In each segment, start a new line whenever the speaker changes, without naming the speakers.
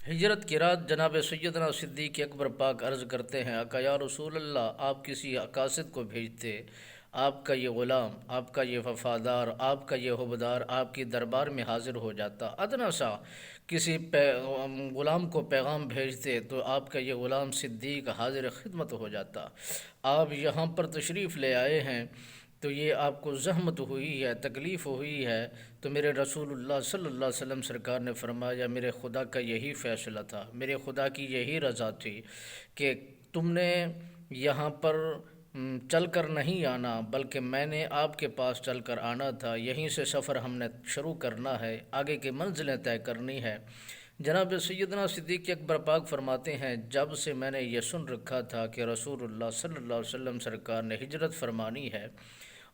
ہجرت کی رات جناب سیدنا صدیق اکبر پاک عرض کرتے ہیں، آقا یا رسول اللہ، آپ کسی قاصد کو بھیجتے، آپ کا یہ غلام، آپ کا یہ وفادار، آپ کا یہ حبدار آپ کی دربار میں حاضر ہو جاتا، ادنا سا کسی غلام کو پیغام بھیجتے تو آپ کا یہ غلام صدیق حاضر خدمت ہو جاتا۔ آپ یہاں پر تشریف لے آئے ہیں تو یہ آپ کو زحمت ہوئی ہے، تکلیف ہوئی ہے، تو میرے رسول اللہ صلی اللہ علیہ وسلم سرکار نے فرمایا میرے خدا کا یہی فیصلہ تھا، میرے خدا کی یہی رضا تھی کہ تم نے یہاں پر چل کر نہیں آنا، بلکہ میں نے آپ کے پاس چل کر آنا تھا، یہیں سے سفر ہم نے شروع کرنا ہے، آگے کی منزلیں طے کرنی ہے۔ جناب سیدنا صدیق اکبر پاک فرماتے ہیں، جب سے میں نے یہ سن رکھا تھا کہ رسول اللہ صلی اللہ علیہ وسلم سرکار نے ہجرت فرمانی ہے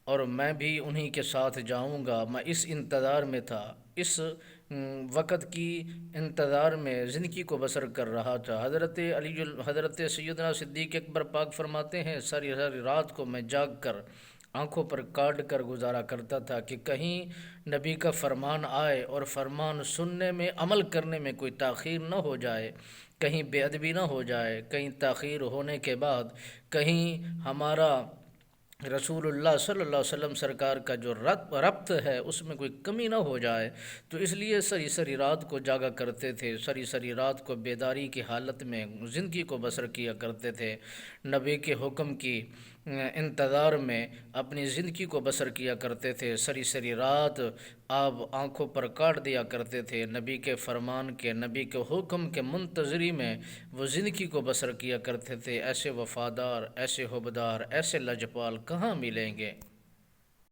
اور میں بھی انہی کے ساتھ جاؤں گا، میں اس انتظار میں تھا، اس وقت کی انتظار میں زندگی کو بسر کر رہا تھا۔ حضرت سیدنا صدیق اکبر پاک فرماتے ہیں، ساری ساری رات کو میں جاگ کر آنکھوں پر کاٹ کر گزارا کرتا تھا کہ کہیں نبی کا فرمان آئے اور فرمان سننے میں عمل کرنے میں کوئی تاخیر نہ ہو جائے، کہیں بے ادبی نہ ہو جائے، کہیں تاخیر ہونے کے بعد کہیں ہمارا رسول اللہ صلی اللہ علیہ وسلم سرکار کا جو ربط ہے اس میں کوئی کمی نہ ہو جائے، تو اس لیے سری سری رات کو جاگا کرتے تھے، سری سری رات کو بیداری کی حالت میں زندگی کو بسر کیا کرتے تھے، نبی کے حکم کی انتظار میں اپنی زندگی کو بسر کیا کرتے تھے، سری سری رات آپ آنکھوں پر کاٹ دیا کرتے تھے، نبی کے فرمان کے، نبی کے حکم کے منتظری میں وہ زندگی کو بسر کیا کرتے تھے۔ ایسے وفادار، ایسے حبدار، ایسے لجپال کہاں ملیں گے؟